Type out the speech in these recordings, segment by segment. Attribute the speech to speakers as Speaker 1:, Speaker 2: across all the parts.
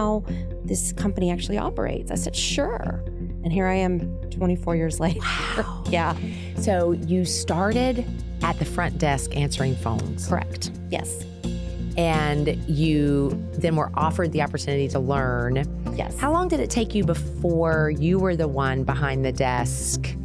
Speaker 1: how this company actually operates? I said, sure. And here I am 24 years later.
Speaker 2: Wow.
Speaker 1: Yeah.
Speaker 2: So you started at the front desk answering phones.
Speaker 1: Correct. Yes.
Speaker 2: And you then were offered the opportunity to learn.
Speaker 1: Yes.
Speaker 2: How long did it take you before you were the one behind the desk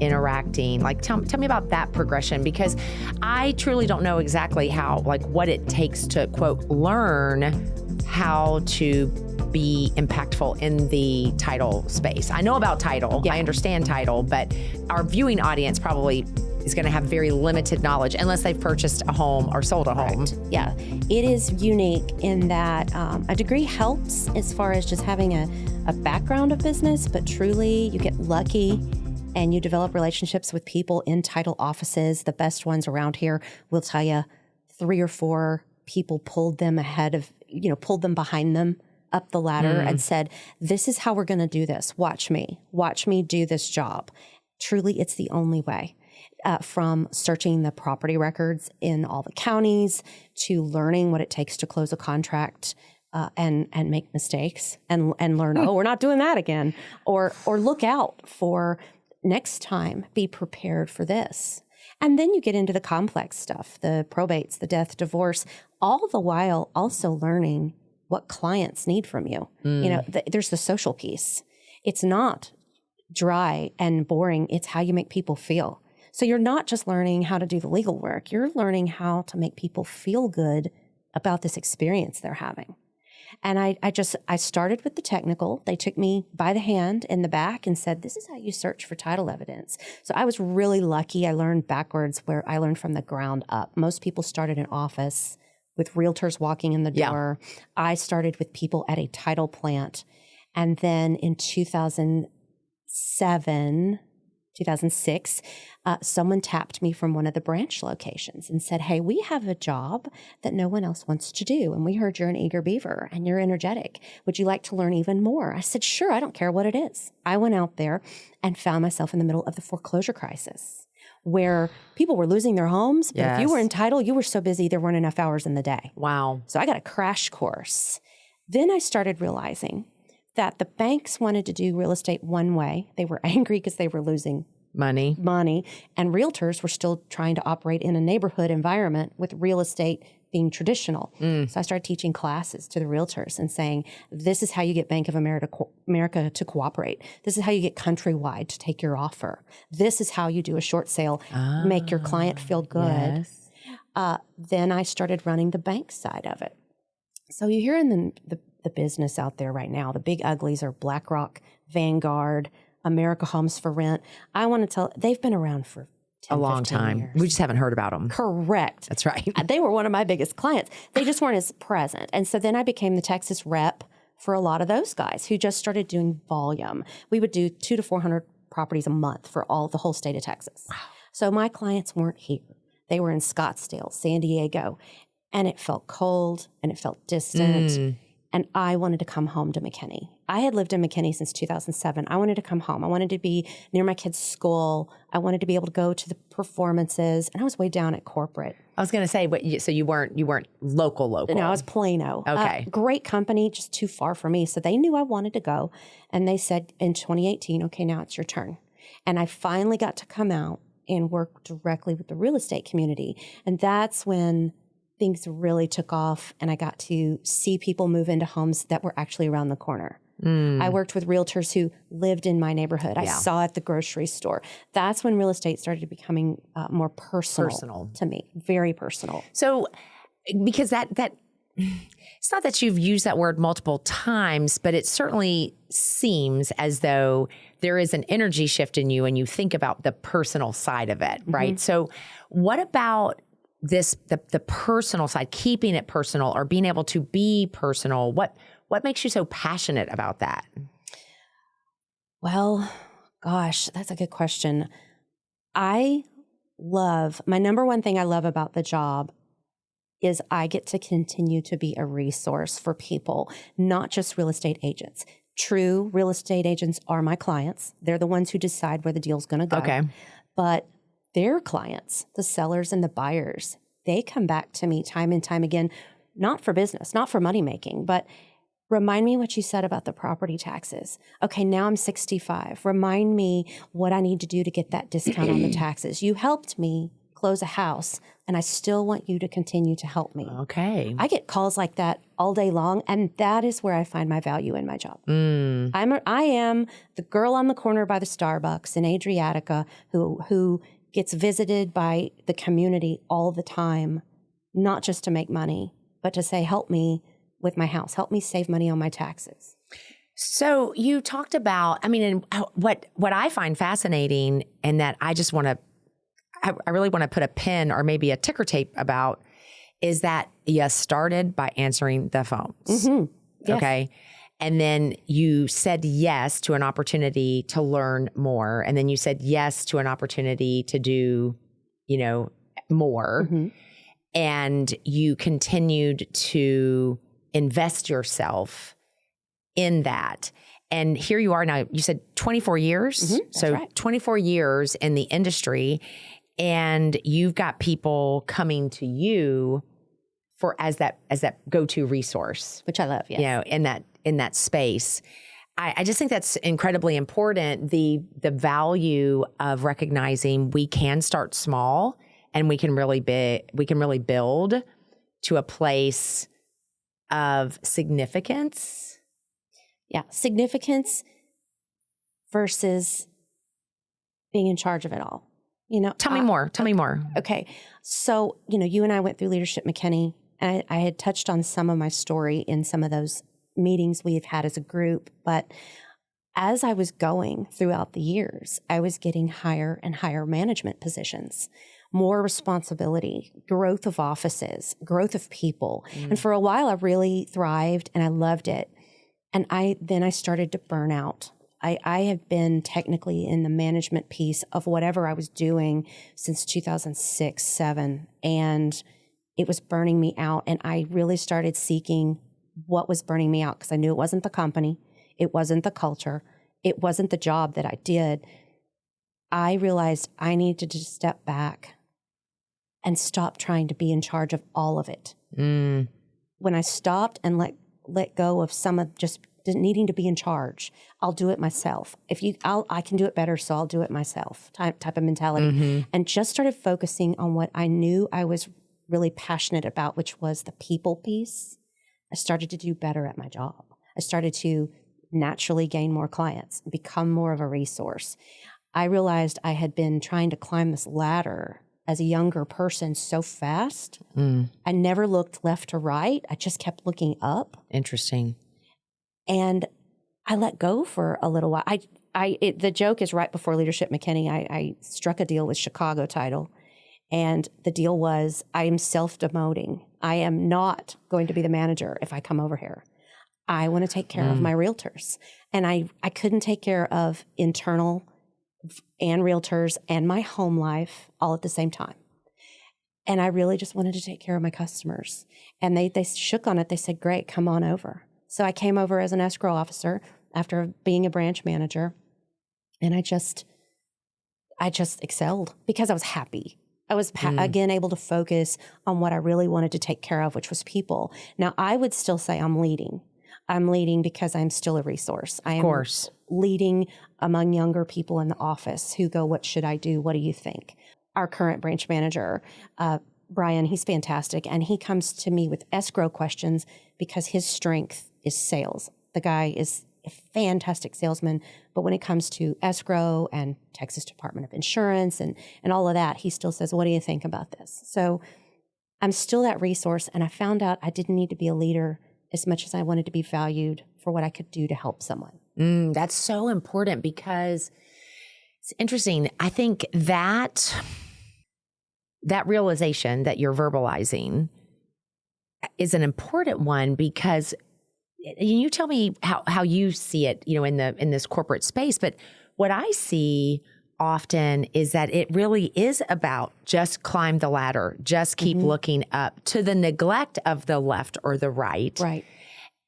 Speaker 2: interacting? Like, tell me about that progression, because I truly don't know exactly how, like, what it takes to, quote, learn how to be impactful in the title space. I know about title.
Speaker 1: Yeah.
Speaker 2: I understand title, but our viewing audience probably is going to have very limited knowledge unless they've purchased a home or sold a home.
Speaker 1: Yeah, it is unique in that a degree helps as far as just having a background of business, but truly you get lucky and you develop relationships with people in title offices. The best ones around here will tell you 3 or 4 people pulled them pulled them behind them up the ladder and said, this is how we're going to do this. Watch me do this job. Truly, it's the only way. From searching the property records in all the counties to learning what it takes to close a contract and make mistakes and learn, oh, we're not doing that again. Or look out for next time, be prepared for this. And then you get into the complex stuff, the probates, the death, divorce, all the while also learning what clients need from you. There's the social piece. It's not dry and boring. It's how you make people feel. So you're not just learning how to do the legal work. You're learning how to make people feel good about this experience they're having. And I started with the technical. They took me by the hand in the back and said, this is how you search for title evidence. So I was really lucky. I learned backwards, where I learned from the ground up. Most people started in office with realtors walking in the door. Yeah. I started with people at a title plant. And then in 2006, someone tapped me from one of the branch locations and said, hey, we have a job that no one else wants to do. And we heard you're an eager beaver and you're energetic. Would you like to learn even more? I said, sure, I don't care what it is. I went out there and found myself in the middle of the foreclosure crisis, where people were losing their homes. But if you were in title, you were so busy, there weren't enough hours in the day.
Speaker 2: Wow.
Speaker 1: So I got a crash course. Then I started realizing that the banks wanted to do real estate one way. They were angry because they were losing money. And realtors were still trying to operate in a neighborhood environment with real estate being traditional. So I started teaching classes to the realtors and saying, this is how you get Bank of America to cooperate. This is how you get Countrywide to take your offer. This is how you do a short sale, make your client feel good. Yes. Then I started running the bank side of it. So you hear in the business out there right now, the big uglies are BlackRock, Vanguard, America Homes for Rent. I want to tell, they've been around for 10,
Speaker 2: a long time.
Speaker 1: Years.
Speaker 2: We just haven't heard about them.
Speaker 1: Correct.
Speaker 2: That's right.
Speaker 1: They were one of my biggest clients. They just weren't as present. And so then I became the Texas rep for a lot of those guys who just started doing volume. We would do 200 to 400 properties a month for the whole state of Texas. Wow. So my clients weren't here. They were in Scottsdale, San Diego, and it felt cold and it felt distant. And I wanted to come home to McKinney. I had lived in McKinney since 2007. I wanted to come home. I wanted to be near my kids' school. I wanted to be able to go to the performances. And I was way down at corporate.
Speaker 2: I was going to say, so you weren't local?
Speaker 1: No, I was Plano.
Speaker 2: Okay.
Speaker 1: Great company, just too far for me. So they knew I wanted to go. And they said in 2018, okay, now it's your turn. And I finally got to come out and work directly with the real estate community. And that's when things really took off, and I got to see people move into homes that were actually around the corner. I worked with realtors who lived in my neighborhood. I saw at the grocery store. That's when real estate started becoming more personal to me, very personal.
Speaker 2: So, because that it's not that you've used that word multiple times, but it certainly seems as though there is an energy shift in you, and you think about the personal side of it, right? So, what about the personal side, keeping it personal or being able to be personal? What makes you so passionate about that?
Speaker 1: Well, gosh, that's a good question. My number one thing I love about the job is I get to continue to be a resource for people, not just real estate agents. True, real estate agents are my clients. They're the ones who decide where the deal's going to go.
Speaker 2: Okay.
Speaker 1: But their clients, the sellers and the buyers, they come back to me time and time again, not for business, not for money making, but Remind me what you said about the property taxes. Okay, now I'm 65. Remind me what I need to do to get that discount on the taxes. You helped me close a house, and I still want you to continue to help me.
Speaker 2: Okay.
Speaker 1: I get calls like that all day long, and that is where I find my value in my job. I am the girl on the corner by the Starbucks in Adriatica who gets visited by the community all the time, not just to make money, but to say, help me with my house, help me save money on my taxes.
Speaker 2: So you talked about, and what I find fascinating, and that I just want to, I really want to put a pin or maybe a ticker tape about, is that you started by answering the phones.
Speaker 1: Mm-hmm. Yes.
Speaker 2: Okay. And then you said yes to an opportunity to learn more. And then you said yes to an opportunity to do, more.
Speaker 1: Mm-hmm.
Speaker 2: And you continued to invest yourself in that. And here you are now, you said 24 years.
Speaker 1: Mm-hmm,
Speaker 2: so
Speaker 1: right.
Speaker 2: 24 years in the industry, and you've got people coming to you for as that go-to resource,
Speaker 1: Which I love, yes.
Speaker 2: in that space. I just think that's incredibly important. The value of recognizing we can start small and we can really build to a place of significance.
Speaker 1: Yeah, significance versus being in charge of it all.
Speaker 2: Tell me more.
Speaker 1: Okay. So, you and I went through Leadership McKinney, and I had touched on some of my story in some of those meetings we've had as a group. But as I was going throughout the years, I was getting higher and higher management positions, more responsibility, growth of offices, growth of people. And for a while, I really thrived and I loved it. And then I started to burn out. I have been technically in the management piece of whatever I was doing since 2006, 2007, and it was burning me out. And I really started seeking what was burning me out, because I knew it wasn't the company, it wasn't the culture, it wasn't the job that I did. I realized I needed to step back and stop trying to be in charge of all of it. When I stopped and let go of some of just needing to be in charge, I'll do it myself. I can do it better, so I'll do it myself type of mentality. And just started focusing on what I knew I was really passionate about, which was the people piece. I started to do better at my job. I started to naturally gain more clients, become more of a resource. I realized I had been trying to climb this ladder as a younger person so fast. I never looked left or right. I just kept looking up.
Speaker 2: Interesting.
Speaker 1: And I let go for a little while. The joke is right before Leadership McKinney, I struck a deal with Chicago Title. And the deal was, I am self-demoting. I am not going to be the manager if I come over here. I want to take care of my realtors. And I couldn't take care of internal and realtors and my home life all at the same time. And I really just wanted to take care of my customers. And they shook on it. They said, great, come on over. So I came over as an escrow officer after being a branch manager. And I just excelled because I was happy. I was, again, able to focus on what I really wanted to take care of, which was people. Now, I would still say I'm leading. I'm leading because I'm still a resource. I am leading among younger people in the office who go, what should I do? What do you think? Our current branch manager, Brian, he's fantastic. And he comes to me with escrow questions because his strength is sales. The guy is a fantastic salesman, but when it comes to escrow and Texas Department of Insurance and all of that, he still says, what do you think about this? So I'm still that resource, and I found out I didn't need to be a leader as much as I wanted to be valued for what I could do to help someone.
Speaker 2: That's so important, because it's interesting. I think that realization that you're verbalizing is an important one, because you tell me how you see it, in this corporate space. But what I see often is that it really is about just climb the ladder, just keep looking up, to the neglect of the left or the right.
Speaker 1: Right.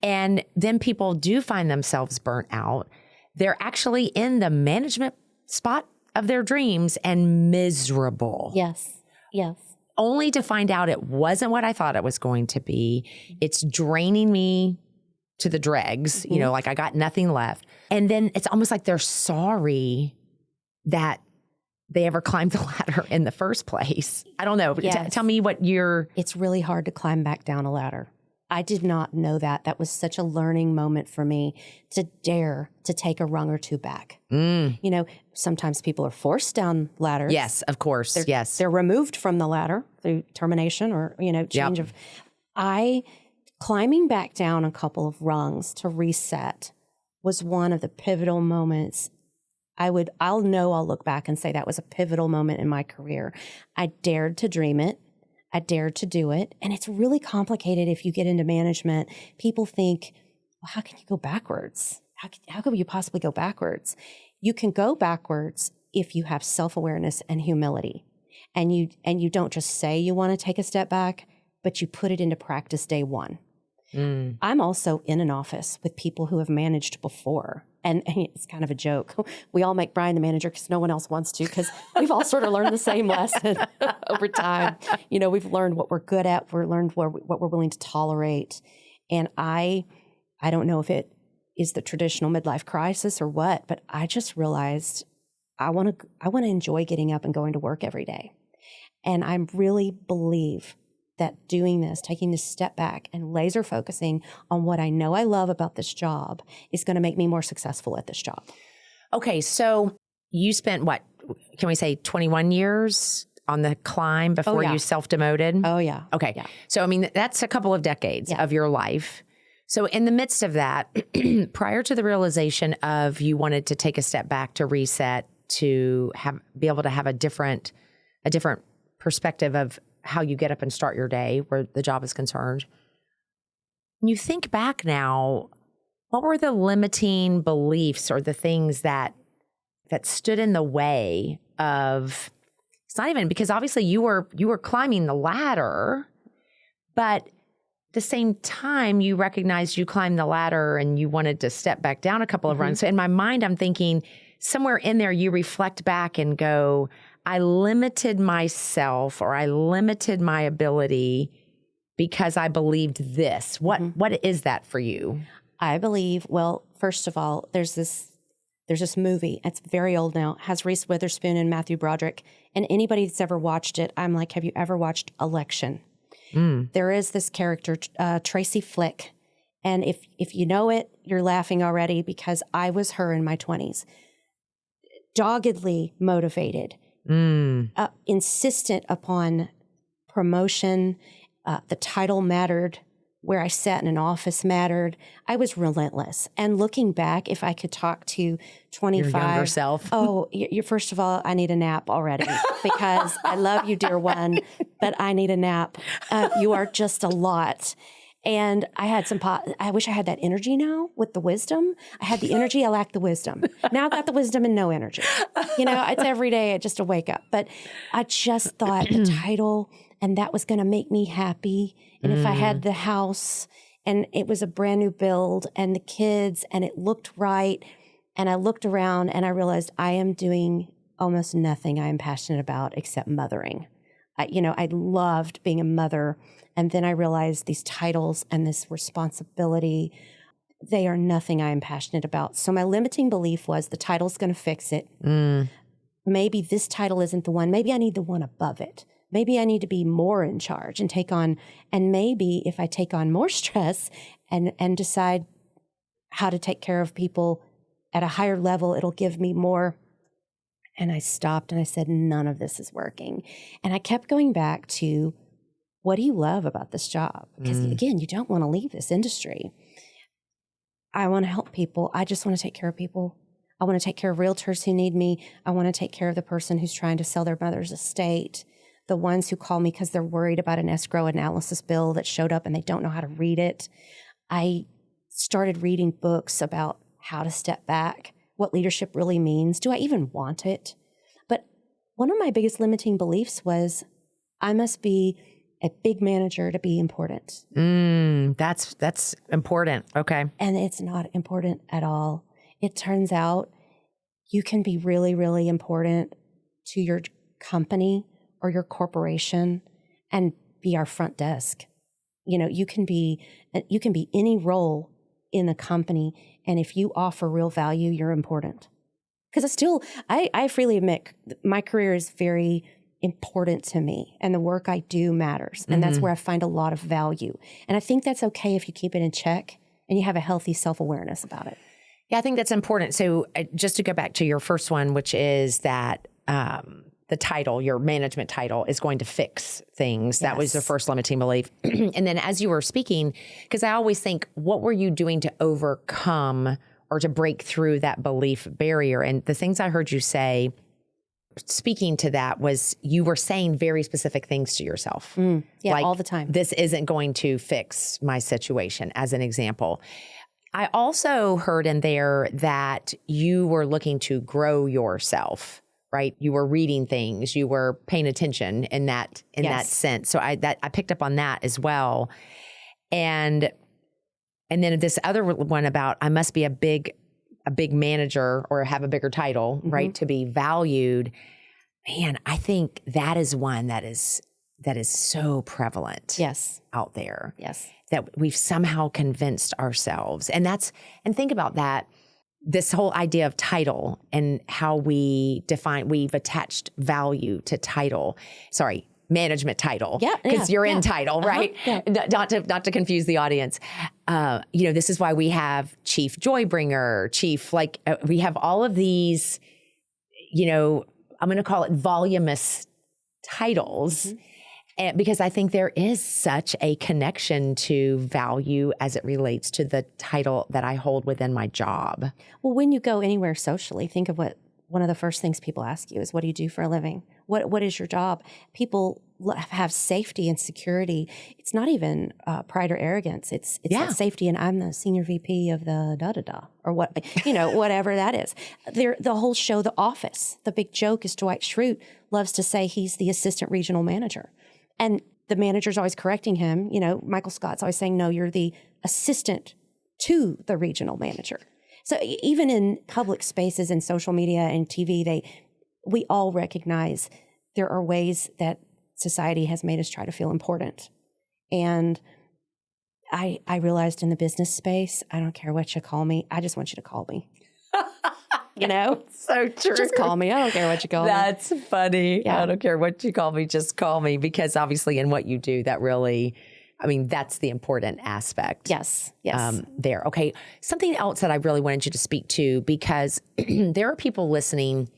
Speaker 2: And then people do find themselves burnt out. They're actually in the management spot of their dreams and miserable.
Speaker 1: Yes. Yes.
Speaker 2: Only to find out it wasn't what I thought it was going to be. It's draining me to the dregs, like I got nothing left. And then it's almost like they're sorry that they ever climbed the ladder in the first place. I don't know.
Speaker 1: Yes.
Speaker 2: Tell me what
Speaker 1: It's really hard to climb back down a ladder. I did not know that. That was such a learning moment for me to dare to take a rung or two back. Sometimes people are forced down ladders.
Speaker 2: Yes, of course.
Speaker 1: They're removed from the ladder through termination or, change of. Climbing back down a couple of rungs to reset was one of the pivotal moments. I'll look back and say that was a pivotal moment in my career. I dared to dream it. I dared to do it. And it's really complicated if you get into management. People think, well, how can you go backwards? How could you possibly go backwards? You can go backwards if you have self-awareness and humility. And you don't just say you want to take a step back, but you put it into practice day one. I'm also in an office with people who have managed before. And it's kind of a joke. We all make Brian the manager because no one else wants to, because we've all sort of learned the same lesson over time. We've learned what we're good at. We've learned what we're willing to tolerate. And I don't know if it is the traditional midlife crisis or what, but I just realized I want to enjoy getting up and going to work every day. And I really believe that doing this, taking this step back and laser focusing on what I know I love about this job is going to make me more successful at this job.
Speaker 2: Okay, so you spent what, can we say 21 years on the climb before you self-demoted?
Speaker 1: Oh, yeah.
Speaker 2: Okay.
Speaker 1: Yeah.
Speaker 2: So, I mean, that's a couple of decades of your life. So in the midst of that, prior to the realization of you wanted to take a step back to reset, to be able to have a different perspective of how you get up and start your day where the job is concerned. When you think back now, what were the limiting beliefs or the things that stood in the way of, it's not even, because obviously you were climbing the ladder, but at the same time you recognized you climbed the ladder and you wanted to step back down a couple of rungs. So in my mind, I'm thinking somewhere in there you reflect back and go, I limited myself or I limited my ability because I believed this. What is that for you?
Speaker 1: I believe, well, first of all, there's this movie. It's very old now. It has Reese Witherspoon and Matthew Broderick. And anybody that's ever watched it, I'm like, have you ever watched Election? There is this character, Tracy Flick. And if you know it, you're laughing already because I was her in my 20s. Doggedly motivated. Insistent upon promotion. The title mattered. Where I sat in an office mattered. I was relentless. And looking back, if I could talk to 25.
Speaker 2: Your younger self.
Speaker 1: You first of all, I need a nap already because I love you, dear one, but I need a nap. You are just a lot. And I had I wish I had that energy now with the wisdom. I had the energy, I lacked the wisdom. Now I've got the wisdom and no energy. It's every day just to wake up. But I just thought the title and that was going to make me happy. And if I had the house and it was a brand new build and the kids and it looked right. And I looked around and I realized I am doing almost nothing I am passionate about except mothering. I loved being a mother. And then I realized these titles and this responsibility, they are nothing I am passionate about. So my limiting belief was the title's going to fix it. Maybe this title isn't the one. Maybe I need the one above it. Maybe I need to be more in charge and take on, and maybe if I take on more stress and decide how to take care of people at a higher level, it'll give me more. And I stopped and I said, none of this is working. And I kept going back to, what do you love about this job? Because again, you don't want to leave this industry. I want to help people. I just want to take care of people. I want to take care of realtors who need me. I want to take care of the person who's trying to sell their mother's estate. The ones who call me because they're worried about an escrow analysis bill that showed up and they don't know how to read it. I started reading books about how to step back, what leadership really means. Do I even want it? But one of my biggest limiting beliefs was I must be a big manager to be important.
Speaker 2: That's important. Okay.
Speaker 1: And it's not important at all. It turns out you can be really, really important to your company or your corporation and be our front desk. You can be any role in a company, and if you offer real value, you're important. Because I freely admit, my career is very important to me, and the work I do matters, and that's where I find a lot of value. And I think that's okay if you keep it in check and you have a healthy self-awareness about it.
Speaker 2: Yeah, I think that's important. So just to go back to your first one, which is that the title, your management title, is going to fix things. That was the first limiting belief. And then as you were speaking, because I always think, what were you doing to overcome or to break through that belief barrier? And the things I heard you say, speaking to that, was you were saying very specific things to yourself.
Speaker 1: Yeah,
Speaker 2: like,
Speaker 1: all the time.
Speaker 2: This isn't going to fix my situation, as an example. I also heard in there that you were looking to grow yourself, right? You were reading things, you were paying attention in that sense. So I picked up on that as well. And then this other one about, I must be a big manager or have a bigger title, right, to be valued. Man, I think that is one that is so prevalent.
Speaker 1: Yes.
Speaker 2: Out there.
Speaker 1: Yes.
Speaker 2: That we've somehow convinced ourselves. And think about that, this whole idea of title and how we've attached value to title. Sorry, management title.
Speaker 1: Yeah.
Speaker 2: Because you're in title, right?
Speaker 1: Yeah.
Speaker 2: Not to confuse the audience. This is why we have chief joybringer, we have all of these, I'm going to call it voluminous titles. And because I think there is such a connection to value as it relates to the title that I hold within my job.
Speaker 1: Well, when you go anywhere socially, think of what one of the first things people ask you is, what do you do for a living? What is your job? People have safety and security. It's not even pride or arrogance. It's that safety. And I'm the senior VP of the da-da-da, or what, whatever that is. The whole show, The Office, the big joke is Dwight Schrute loves to say he's the assistant regional manager. And the manager's always correcting him. Michael Scott's always saying, no, you're the assistant to the regional manager. So even in public spaces and social media and TV, we all recognize there are ways that society has made us try to feel important. And I realized in the business space, I don't care what you call me. I just want you to call me.
Speaker 2: So true.
Speaker 1: Just call me. I don't care what you call me.
Speaker 2: That's funny.
Speaker 1: Yeah.
Speaker 2: I don't care what you call me. Just call me, because obviously in what you do, that really, that's the important aspect.
Speaker 1: Yes.
Speaker 2: There. Okay. Something else that I really wanted you to speak to, because there are people listening,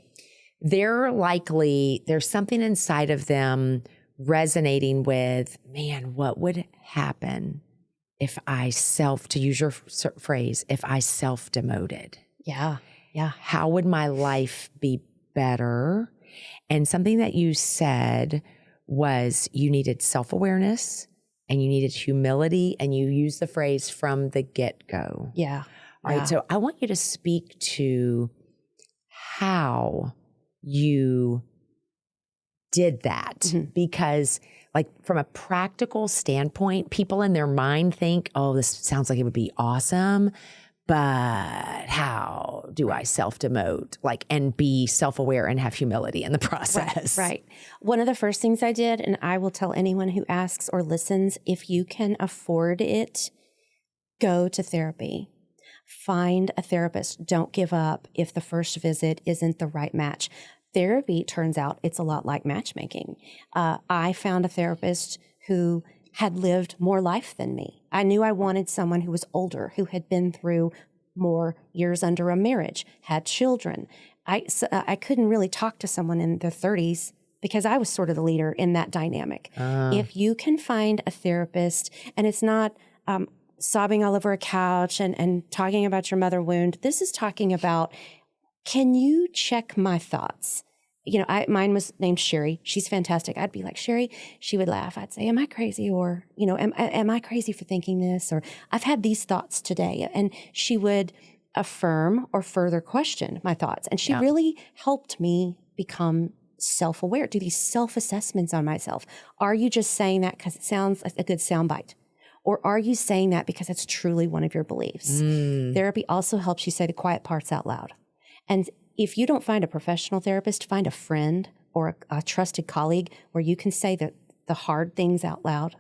Speaker 2: there's something inside of them resonating with, man, what would happen if I to use your phrase, if I self-demoted?
Speaker 1: Yeah.
Speaker 2: How would my life be better? And something that you said was you needed self-awareness and you needed humility, and you used the phrase from the get-go.
Speaker 1: Yeah.
Speaker 2: All right. So I want you to speak to how you did that, because from a practical standpoint, people in their mind think, oh, this sounds like it would be awesome, but how do I self-demote, and be self-aware and have humility in the process?
Speaker 1: Right. One of the first things I did, and I will tell anyone who asks or listens, if you can afford it, go to therapy. Find a therapist. Don't give up if the first visit isn't the right match. Therapy, turns out, it's a lot like matchmaking. I found a therapist who had lived more life than me. I knew I wanted someone who was older, who had been through more years under a marriage, had children. I couldn't really talk to someone in their 30s because I was sort of the leader in that dynamic. If you can find a therapist, and it's not sobbing all over a couch and talking about your mother wound, this is talking about, can you check my thoughts? Mine was named Sherry. She's fantastic. I'd be like, Sherry. She would laugh. I'd say, am I crazy? Or, am I crazy for thinking this? Or I've had these thoughts today. And she would affirm or further question my thoughts. And she really helped me become self-aware, do these self-assessments on myself. Are you just saying that because it sounds like a good soundbite? Or are you saying that because it's truly one of your beliefs? Therapy also helps you say the quiet parts out loud. And if you don't find a professional therapist, find a friend or a trusted colleague where you can say the hard things out loud.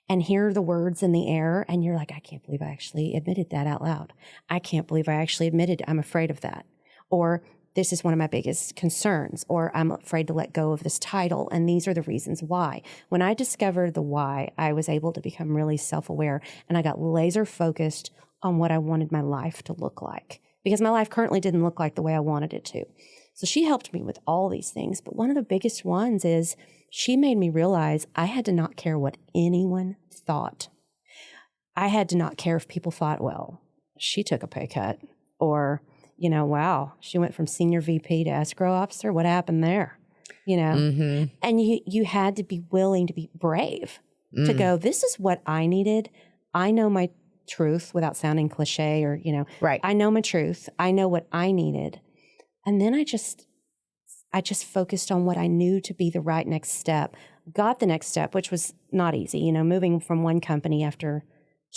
Speaker 1: and hear the words in the air, and you're like, I can't believe I actually admitted that out loud. I can't believe I actually admitted I'm afraid of that. Or this is one of my biggest concerns, or I'm afraid to let go of this title, and these are the reasons why. When I discovered the why, I was able to become really self-aware, and I got laser focused on what I wanted my life to look like, because my life currently didn't look like the way I wanted it to. So she helped me with all these things, but one of the biggest ones is she made me realize I had to not care what anyone thought. I had to not care if people thought, well, she took a pay cut, or, wow, she went from senior VP to escrow officer. What happened there? And you had to be willing to be brave to go, this is what I needed. I know my truth without sounding cliche or,
Speaker 2: Right.
Speaker 1: I know my truth. I know what I needed. And then I just focused on what I knew to be the right next step, got the next step, which was not easy. Moving from one company after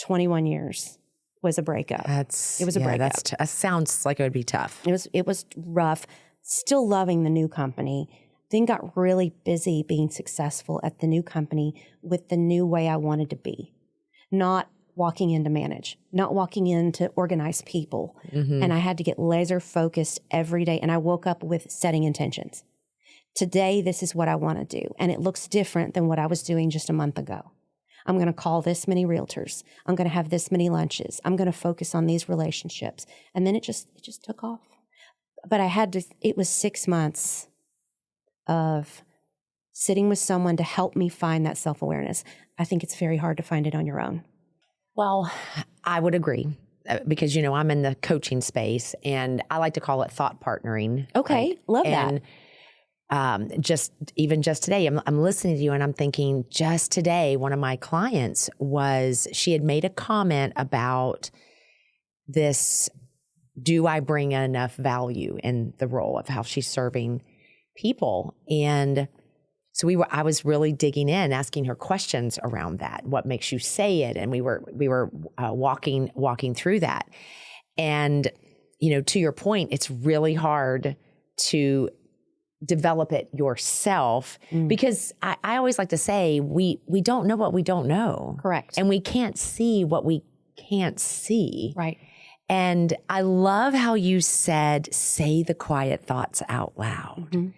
Speaker 1: 21 years was a breakup. It was a breakup.
Speaker 2: That sounds like it would be tough.
Speaker 1: It was rough. Still loving the new company. Then got really busy being successful at the new company with the new way I wanted to be. Not walking in to manage, not walking in to organize people. And I had to get laser focused every day. And I woke up with setting intentions. Today, this is what I want to do. And it looks different than what I was doing just a month ago. I'm going to call this many realtors. I'm going to have this many lunches. I'm going to focus on these relationships. And then it just took off. But it was 6 months of sitting with someone to help me find that self-awareness. I think it's very hard to find it on your own.
Speaker 2: Well, I would agree because, I'm in the coaching space and I like to call it thought partnering.
Speaker 1: Okay.
Speaker 2: Right?
Speaker 1: Love that.
Speaker 2: And just today, I'm listening to you and I'm thinking just today, one of my clients she had made a comment about this, do I bring enough value in the role of how she's serving people? And so I was really digging in, asking her questions around that. What makes you say it? And we were walking through that. And, to your point, it's really hard to develop it yourself because I always like to say we don't know what we don't know.
Speaker 1: Correct.
Speaker 2: And we can't see what we can't see.
Speaker 1: Right.
Speaker 2: And I love how you said, say the quiet thoughts out loud.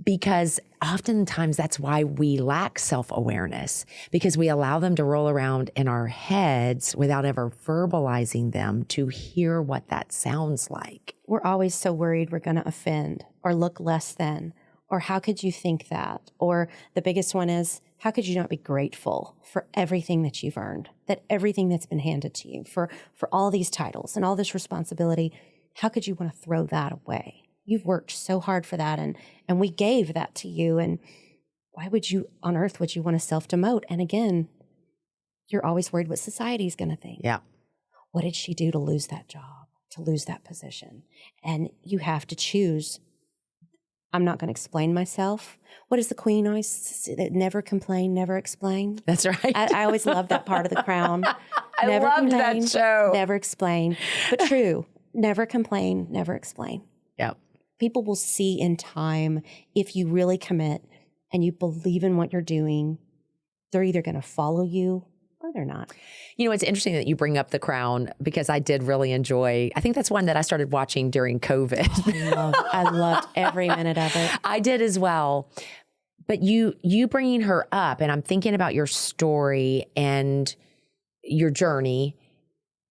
Speaker 2: Because oftentimes that's why we lack self-awareness, because we allow them to roll around in our heads without ever verbalizing them to hear what that sounds like.
Speaker 1: We're always so worried we're going to offend or look less than, or how could you think that? Or the biggest one is, how could you not be grateful for everything that you've earned, that everything that's been handed to you, for all these titles and all this responsibility? How could you want to throw that away? You've worked so hard for that, and we gave that to you, and why on earth would you want to self-demote? And again, you're always worried what society's going to think.
Speaker 2: Yeah.
Speaker 1: What did she do to lose that job, to lose that position? And you have to choose. I'm not going to explain myself. What does the Queen always say? Never complain, never explain.
Speaker 2: That's right.
Speaker 1: I always love that part of The Crown.
Speaker 2: I
Speaker 1: Never
Speaker 2: loved
Speaker 1: complain,
Speaker 2: that show.
Speaker 1: Never explain. But true, never complain, never explain.
Speaker 2: Yeah.
Speaker 1: People will see in time, if you really commit and you believe in what you're doing, they're either going to follow you or they're not.
Speaker 2: It's interesting that you bring up The Crown because I did really enjoy, I think that's one that I started watching during COVID.
Speaker 1: I loved every minute of it.
Speaker 2: I did as well. But you bringing her up, and I'm thinking about your story and your journey,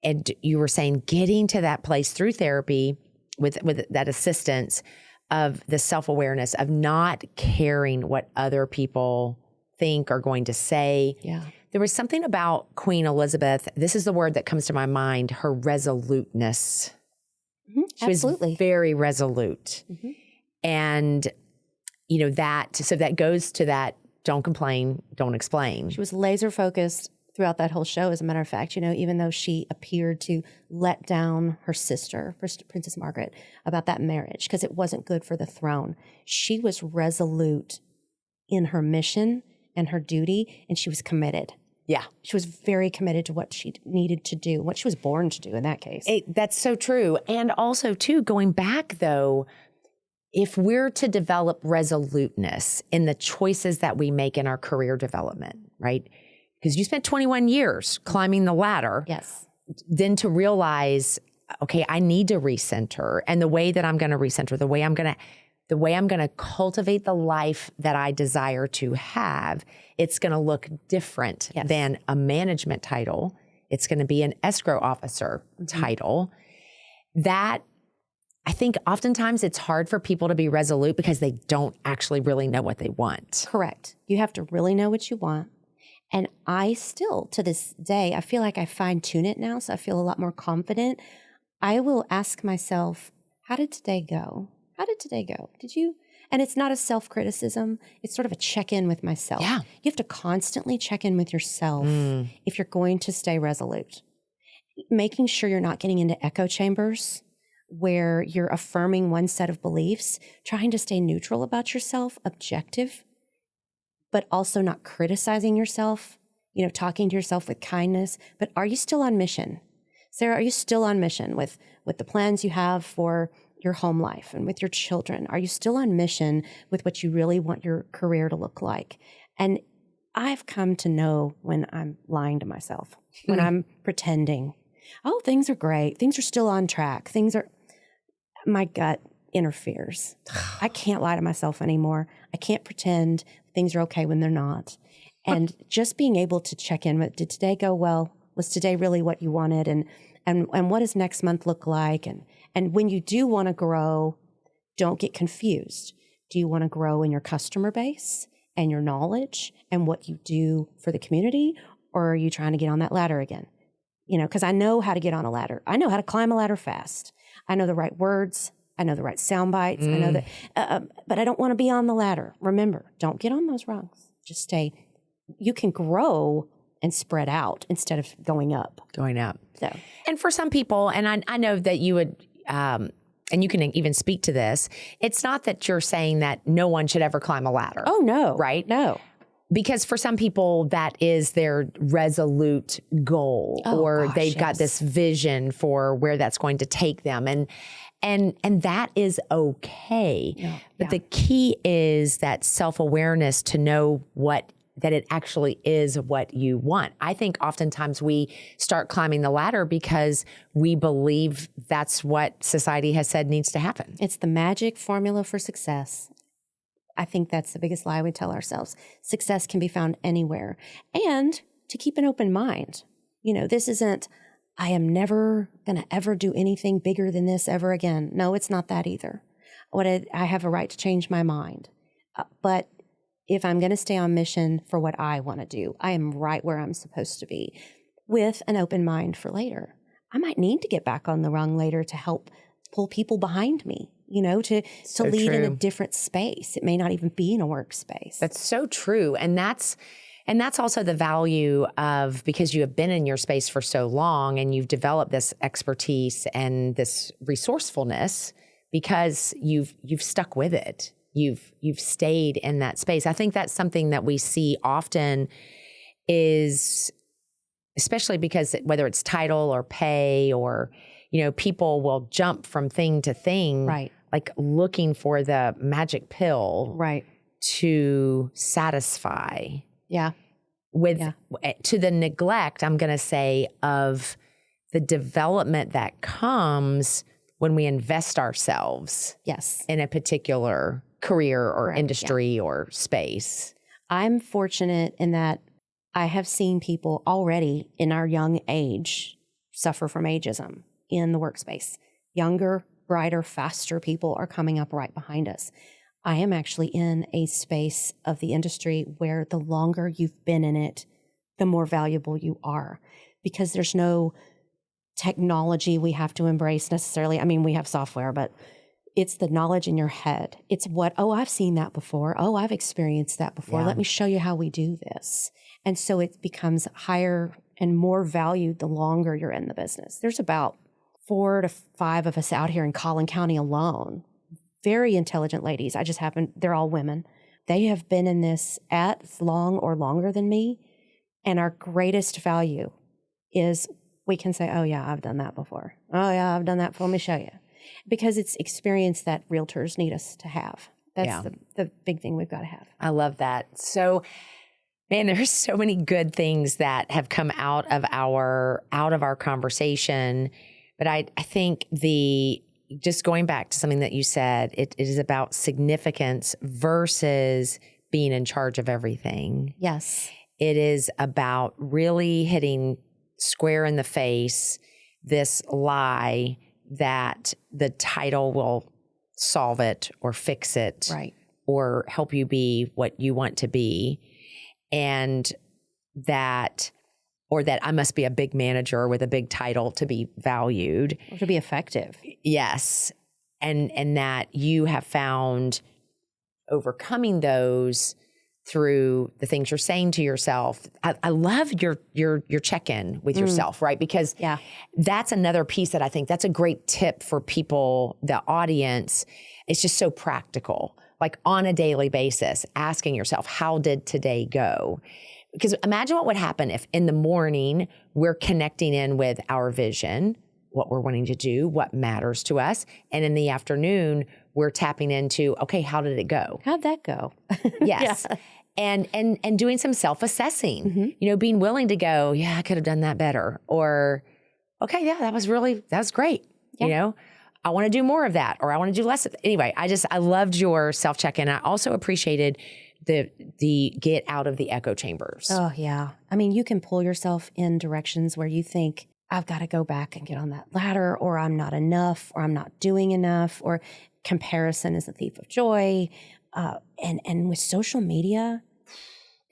Speaker 2: and you were saying getting to that place through therapy with that assistance of the self-awareness of not caring what other people think or going to say.
Speaker 1: Yeah.
Speaker 2: There was something about Queen Elizabeth. This is the word that comes to my mind, her resoluteness. She
Speaker 1: Absolutely.
Speaker 2: was very resolute. And, that goes to that, don't complain, don't explain.
Speaker 1: She was laser focused throughout that whole show. As a matter of fact, even though she appeared to let down her sister, Princess Margaret, about that marriage, because it wasn't good for the throne, she was resolute in her mission and her duty, and she was committed.
Speaker 2: Yeah.
Speaker 1: She was very committed to what she needed to do, what she was born to do in that case.
Speaker 2: That's so true. And also, too, going back, though, if we're to develop resoluteness in the choices that we make in our career development, right? because you spent 21 years climbing the ladder.
Speaker 1: Yes.
Speaker 2: Then to realize, okay, I need to recenter. And the way that I'm going to recenter, the way I'm going to cultivate the life that I desire to have, it's going to look different than a management title. It's going to be an escrow officer title. That, I think oftentimes it's hard for people to be resolute because they don't actually really know what they want.
Speaker 1: Correct. You have to really know what you want. And I still, to this day, I feel like I fine tune it now, so I feel a lot more confident. I will ask myself, how did today go? How did today go? Did you? And it's not a self-criticism. It's sort of a check-in with myself.
Speaker 2: Yeah.
Speaker 1: You have to constantly check in with yourself if you're going to stay resolute. Making sure you're not getting into echo chambers where you're affirming one set of beliefs, trying to stay neutral about yourself, objective, but also not criticizing yourself, talking to yourself with kindness. But are you still on mission? Sarah, are you still on mission with the plans you have for your home life and with your children? Are you still on mission with what you really want your career to look like? And I've come to know when I'm lying to myself, when I'm pretending, oh, things are great. Things are still on track. My gut interferes. I can't lie to myself anymore. I can't pretend things are okay when they're not. And just being able to check in with, did today go well? Was today really what you wanted? And what does next month look like? And when you do want to grow, don't get confused. Do you want to grow in your customer base and your knowledge and what you do for the community? Or are you trying to get on that ladder again? Because I know how to get on a ladder. I know how to climb a ladder fast. I know the right words. I know the right sound bites. I know that, but I don't want to be on the ladder. Remember, don't get on those rungs. Just stay. You can grow and spread out instead of going up.
Speaker 2: Going up.
Speaker 1: So,
Speaker 2: and for some people, and I know that you would, and you can even speak to this, it's not that you're saying that no one should ever climb a ladder.
Speaker 1: oh no,
Speaker 2: Right?
Speaker 1: No.
Speaker 2: Because for some people, that is their resolute goal, or they've got this vision for where that's going to take them. And that is okay.
Speaker 1: Yeah.
Speaker 2: But the key is that self-awareness to know that it actually is what you want. I think oftentimes we start climbing the ladder because we believe that's what society has said needs to happen.
Speaker 1: It's the magic formula for success. I think that's the biggest lie we tell ourselves. Success can be found anywhere. And to keep an open mind. This isn't, I am never going to ever do anything bigger than this ever again. No, it's not that either. I have a right to change my mind. But if I'm going to stay on mission for what I want to do, I am right where I'm supposed to be with an open mind for later. I might need to get back on the rung later to help pull people behind me, to lead in a different space. It may not even be in a workspace.
Speaker 2: That's so true. And that's also the value of, because you have been in your space for so long and you've developed this expertise and this resourcefulness because you've stuck with it. You've stayed in that space. I think that's something that we see often is, especially because whether it's title or pay or, people will jump from thing to thing,
Speaker 1: right,
Speaker 2: like looking for the magic pill,
Speaker 1: right,
Speaker 2: to satisfy.
Speaker 1: Yeah.
Speaker 2: To the neglect, I'm going to say, of the development that comes when we invest ourselves in a particular career or industry or space.
Speaker 1: I'm fortunate in that I have seen people already in our young age suffer from ageism in the workspace. Younger, brighter, faster people are coming up right behind us. I am actually in a space of the industry where the longer you've been in it, the more valuable you are, because there's no technology we have to embrace necessarily. I mean, we have software, but it's the knowledge in your head. It's I've seen that before. Oh, I've experienced that before.
Speaker 2: Yeah.
Speaker 1: Let me show you how we do this. And so it becomes higher and more valued the longer you're in the business. There's about 4 to 5 of us out here in Collin County alone. Very intelligent ladies. They're all women. They have been in this as long or longer than me. And our greatest value is we can say, oh yeah, I've done that before. Oh yeah, I've done that before. Let me show you. Because it's experience that realtors need us to have. That's the big thing we've got to have.
Speaker 2: I love that. So Man, there's so many good things that have come out of our conversation. But I think just going back to something that you said, it is about significance versus being in charge of everything.
Speaker 1: Yes.
Speaker 2: It is about really hitting square in the face this lie that the title will solve it or fix it,
Speaker 1: Right,
Speaker 2: or help you be what you want to be. And that I must be a big manager with a big title to be valued.
Speaker 1: or to be effective.
Speaker 2: Yes. And that you have found overcoming those through the things you're saying to yourself. I love your check-in with yourself, right? Because that's another piece that I think that's a great tip for people, the audience. It's just so practical, like on a daily basis, asking yourself, how did today go? Because imagine what would happen if in the morning we're connecting in with our vision, what we're wanting to do, what matters to us. And in the afternoon, we're tapping into, okay, how did it go?
Speaker 1: How'd that go?
Speaker 2: Yes.
Speaker 1: Yeah.
Speaker 2: And doing some self-assessing, being willing to go, yeah, I could have done that better. Or, okay, yeah, that was great.
Speaker 1: Yeah.
Speaker 2: I want to do more of that, or I want to do less of it. Anyway, I loved your self-check-in. I also appreciated the get out of the echo chambers.
Speaker 1: Oh, yeah. I mean, you can pull yourself in directions where you think, I've got to go back and get on that ladder, or I'm not enough, or I'm not doing enough, or comparison is the thief of joy. And with social media,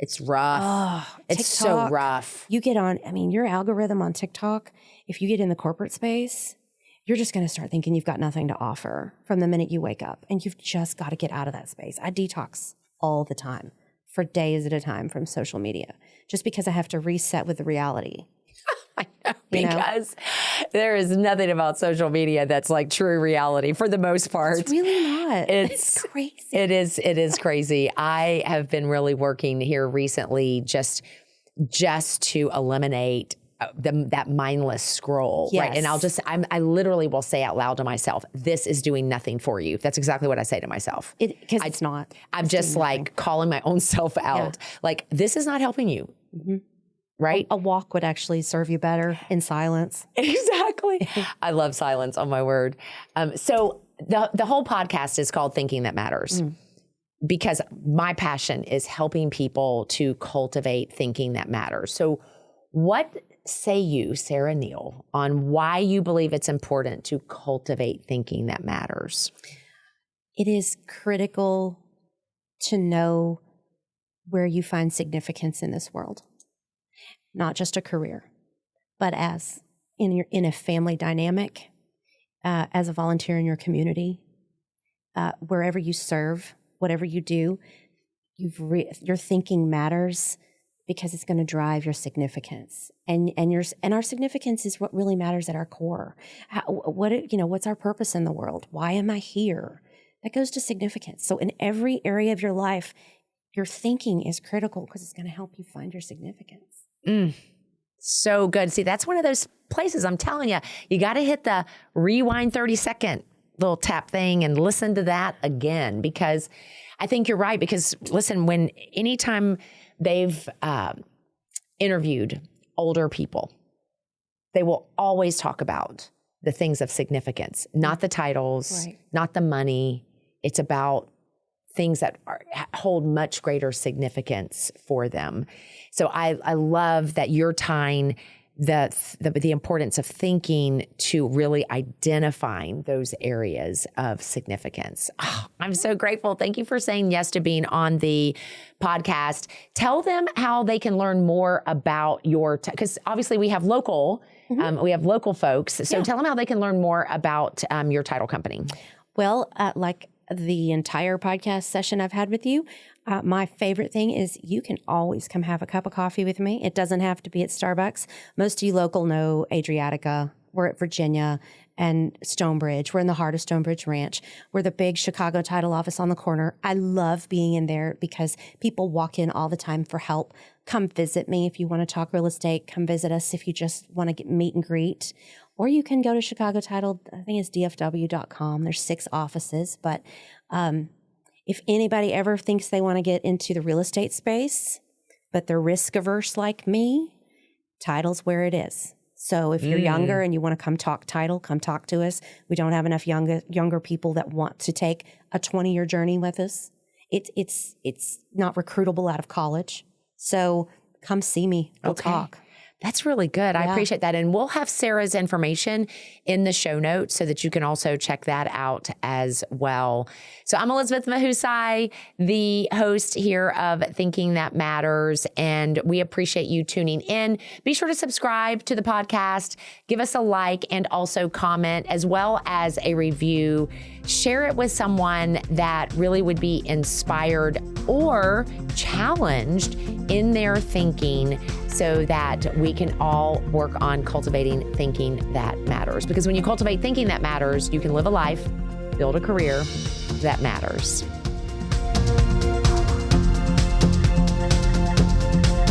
Speaker 2: it's rough.
Speaker 1: Oh,
Speaker 2: it's so rough.
Speaker 1: You get on, your algorithm on TikTok, if you get in the corporate space, you're just going to start thinking you've got nothing to offer from the minute you wake up. And you've just got to get out of that space. I detox all the time for days at a time from social media, just because I have to reset with the reality.
Speaker 2: I know, because there is nothing about social media that's like true reality for the most part.
Speaker 1: It's really not. It's crazy.
Speaker 2: It is crazy. I have been really working here recently just to eliminate that mindless scroll,
Speaker 1: Yes.
Speaker 2: right? And I literally will say out loud to myself, this is doing nothing for you. That's exactly what I say to myself.
Speaker 1: Because it's not.
Speaker 2: I'm just like calling my own self out. Yeah. Like, this is not helping you. Mm-hmm. Right?
Speaker 1: A walk would actually serve you better in silence.
Speaker 2: Exactly. I love silence, oh my word. So the whole podcast is called Thinking That Matters, because my passion is helping people to cultivate thinking that matters. So what say you, Sarah Neale, on why you believe it's important to cultivate thinking that matters?
Speaker 1: It is critical to know where you find significance in this world. Not just a career, but as in a family dynamic, as a volunteer in your community, wherever you serve, whatever you do, your thinking matters because it's going to drive your significance, and our significance is what really matters at our core. What's our purpose in the world? Why am I here? That goes to significance. So in every area of your life, your thinking is critical because it's going to help you find your significance.
Speaker 2: So good. See, that's one of those places I'm telling you, you got to hit the rewind 30-second little tap thing and listen to that again, because I think you're right. Because listen, anytime they've interviewed older people, they will always talk about the things of significance, not the titles, right, not the money. It's about things that hold much greater significance for them. So I love that you're tying the importance of thinking to really identifying those areas of significance. Oh, I'm so grateful. Thank you for saying yes to being on the podcast. Tell them how they can learn more about because obviously we have local, we have local folks. So tell them how they can learn more about your title company.
Speaker 1: Well, like the entire podcast session I've had with you, my favorite thing is you can always come have a cup of coffee with me. It doesn't have to be at Starbucks. Most of you local know Adriatica. We're at Virginia and Stonebridge. We're in the heart of Stonebridge Ranch. We're the big Chicago title office on the corner. I love being in there because people walk in all the time for help. Come visit me if you want to talk real estate. Come visit us if you just want to get meet and greet. Or you can go to Chicago Title, I think it's dfw.com. There's 6 offices. But if anybody ever thinks they want to get into the real estate space, but they're risk averse like me, title's where it is. So if you're younger and you want to come talk title, come talk to us. We don't have enough younger people that want to take a 20-year journey with us. It's not recruitable out of college. So come see me. We'll talk.
Speaker 2: That's really good. I appreciate that. And we'll have Sarah's information in the show notes so that you can also check that out as well. So I'm Elizabeth Mahusay, the host here of Thinking That Matters, and we appreciate you tuning in. Be sure to subscribe to the podcast, give us a like, and also comment, as well as a review. Share it with someone that really would be inspired or challenged in their thinking so that we can all work on cultivating thinking that matters. Because when you cultivate thinking that matters, you can live a life, build a career that matters.